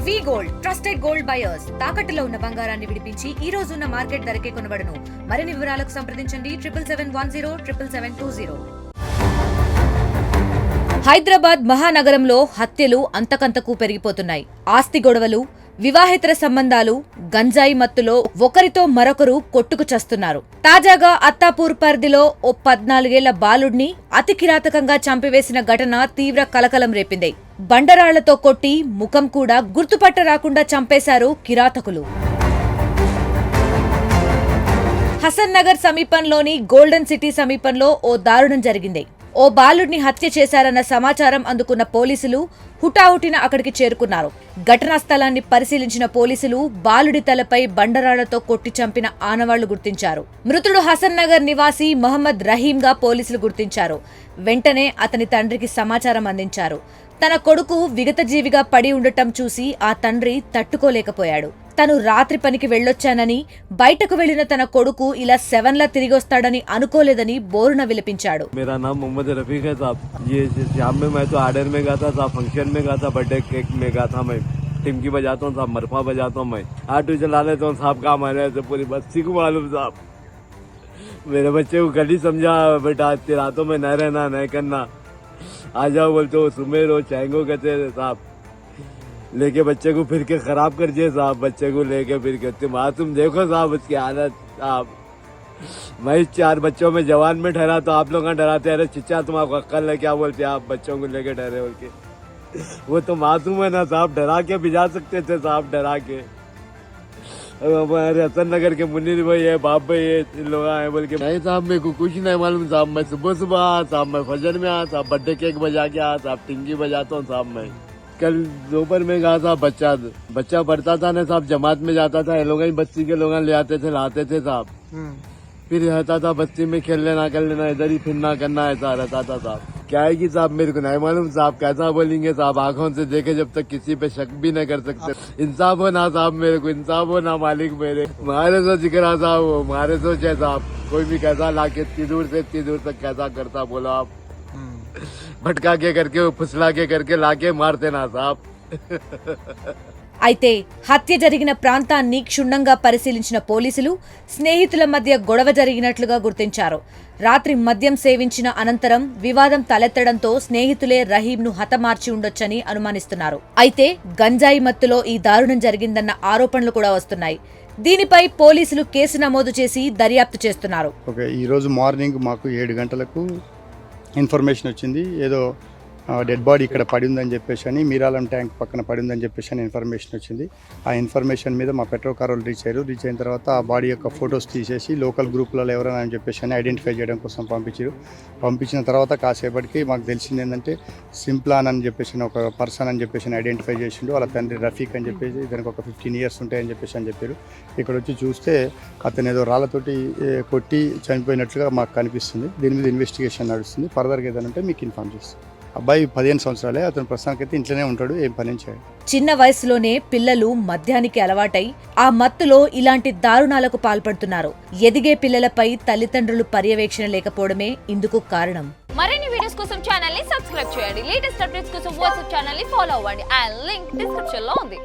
వి gold trusted gold buyers తాకట్టులో ఉన్న బంగారాన్ని విడిపించి ఈ రోజు ఉన్న మార్కెట్ ధరకే కొనబడును. మరిన్ని వివరాలకు సంప్రదించండి 7771077720. హైదరాబాద్ మహానగరంలో హత్యలు అంతకంతకు పెరిగిపోతున్నాయి. ఆస్తి గొడవలు, వివాహేతర సంబంధాలు, గంజాయి మత్తులో ఒకరితో మరొకరు కొట్టుకు చస్తున్నారు. తాజాగా అత్తాపూర్ పరిధిలో ఓ 14 ఏళ్ల బాలుడిని అతి కిరాతకంగా చంపివేసిన ఘటన తీవ్ర కలకలం రేపింది. బండరాళ్లతో కొట్టి ముఖం కూడా గుర్తుపట్ట రాకుండా చంపేశారు కిరాతకులు. హసన్ నగర్ సమీపంలోని గోల్డెన్ సిటీ సమీపంలో ఓ దారుణం జరిగింది. ఓ బాలుడిని హత్య చేశారన్న సమాచారం అందుకున్న పోలీసులు హుటాహుటిన అక్కడికి చేరుకున్నారు. ఘటనా స్థలాన్ని పరిశీలించిన పోలీసులు బాలుడి తలపై బండరాళ్లతో కొట్టి చంపిన ఆనవాళ్లు గుర్తించారు. మృతుడు హసన్ నగర్ నివాసి మహమ్మద్ రహీంగా పోలీసులు గుర్తించారు. వెంటనే అతని తండ్రికి సమాచారం అందించారు. తన కొడుకు విగతజీవిగా పడి ఉండటం చూసి ఆ తండ్రి తట్టుకోలేకపోయాడు. తను రాత్రి పనికి వెళ్లొచ్చానని, బయటకు వెళ్లిన తన కొడుకు ఇలా 7లా తిరిగొస్తాడని అనుకోలేదని బోరున విలపించాడు. मेरा नाम मोहम्मद रफीक है साहब। ये शाम में मैं तो आर्डर में गया था साहब, फंक्शन में गया था, बर्थडे केक में गया था। मैं टिमकी बजाता हूँ साहब, मरफा बजाता हूँ, मैं ऑटो चला लेता हूँ साहब। काम आने से पूरी बस्ती को मालूम साहब। मेरे बच्चे को कल ही समझा बेटा, रातों में न रहना न करना, आ जाओ बोलते हो, सुमेर हो चाहेंगो कहते साहब। लेके बच्चे को फिर के खराब कर दिए साहब। बच्चे को लेके फिर के तुम देखो साहब उसकी हालत साहब। मैं 4 बच्चों में जवान में ठहरा तो आप लोग डराते, अरे चिच्चा तुम आपको अक्ल है क्या बोलते आप बच्चों को लेके ठहरे बोल के। वो तो मासूम है ना साहब, डरा के भिजा सकते थे साहब, डरा के। हमारे हसन नगर के मुनीर भाई है, बाप भाई है, इन लोग आए बोल के। नहीं साहब मेरे को कुछ नहीं मालूम साहब। मैं सुबह सुबह आया साहब, मैं फजर में आया साहब, बर्थडे केक बजा के आया साहब, टिंगी बजाता हूँ साहब। मैं कल दोपहर में गया था, बच्चा पढ़ता था ना साहब, जमात में जाता था, ये लोग बस्ती के लोग ले आते थे, लाते थे साहब। फिर रहता था बस्ती में, खेल लेना कर लेना, इधर ही फिरना करना, ऐसा रहता था साहब। क्या है कि साहब मेरे को नहीं मालूम साहब, कैसा बोलेंगे साहब, आंखों से देखे जब तक किसी पे शक भी नहीं कर सकते। इंसाफ हो ना साहब, मेरे को इंसाफ हो ना मालिक मेरे। मारे सो जिक्रा साहब, वो मारे सोच है साहब, कोई भी कैसा लाके इतनी दूर से इतनी दूर तक कैसा करता बोला आप। भटका के करके फुसला के करके लाके मारते ना साहब। అయితే హత్య జరిగిన ప్రాంతాన్ని క్షుణ్ణంగా పరిశీలించిన పోలీసులు స్నేహితుల మధ్య గొడవ జరిగినట్లుగా గుర్తించారు. రాత్రి మద్యం సేవించిన అనంతరం వివాదం తలెత్తడంతో స్నేహితులే రహీంను హతమార్చి ఉండొచ్చని అనుమానిస్తున్నారు. అయితే గంజాయి మత్తులో ఈ దారుణం జరిగిందన్న ఆరోపణలు కూడా వస్తున్నాయి. దీనిపై పోలీసులు కేసు నమోదు చేసి దర్యాప్తు చేస్తున్నారు. ఈ రోజు మార్నింగ్ మాకు 7 గంటలకు ఇన్ఫర్మేషన్ వచ్చింది, ఏదో డెడ్ బాడీ ఇక్కడ పడి ఉందని చెప్పేసి అని, మీరాలం ట్యాంక్ పక్కన పడి ఉందని చెప్పేసి అని ఇన్ఫర్మేషన్ వచ్చింది. ఆ ఇన్ఫర్మేషన్ మీద మా పెట్రోల్ కారోలు రీచ్ అయిన తర్వాత ఆ బాడీ యొక్క ఫొటోస్ తీసేసి లోకల్ గ్రూప్లలో ఎవరైనా అని చెప్పేసి అని ఐడెంటిఫై చేయడం కోసం పంపించిన తర్వాత కాసేపటికి మాకు తెలిసింది ఏంటంటే సింప్లాన్ అని చెప్పేసి ఒక పర్సన్ అని చెప్పేసి ఐడెంటిఫై చేసిండు. వాళ్ళ తండ్రి రఫీక్ అని చెప్పేసి, దానికి ఒక 15 ఇయర్స్ ఉంటాయని చెప్పేసి అని చెప్పారు. ఇక్కడ వచ్చి చూస్తే అతను ఏదో రాళ్ళతోటి కొట్టి చనిపోయినట్లుగా మాకు కనిపిస్తుంది. దీని మీద ఇన్వెస్టిగేషన్ నడుస్తుంది. ఫర్దర్గా ఏదంటే మీకు ఇన్ఫార్మ్ చేస్తాం. అబ్బాయి 15 సంవత్సరాలే, అతను ప్రస్తుతానికైతే ఇంట్లోనే ఉంటాడు, ఏం పని చేయడు. చిన్న వయసులోనే పిల్లలు మద్యానికి అలవాటై ఆ మత్తులో ఇలాంటి దారుణాలకు పాల్పడుతున్నారు. ఎదిగే పిల్లలపై తల్లిదండ్రులు పర్యవేక్షణ లేకపోవడమే ఇందుకు కారణం. మరిన్ని వీడియోస్ కోసం ఛానల్ ని సబ్స్క్రైబ్ చేయండి. లేటెస్ట్ అప్డేట్స్ కోసం వాట్సాప్ ఛానల్ ని ఫాలో అవ్వండి. ఆ లింక్ డిస్క్రిప్షన్ లో ఉంది.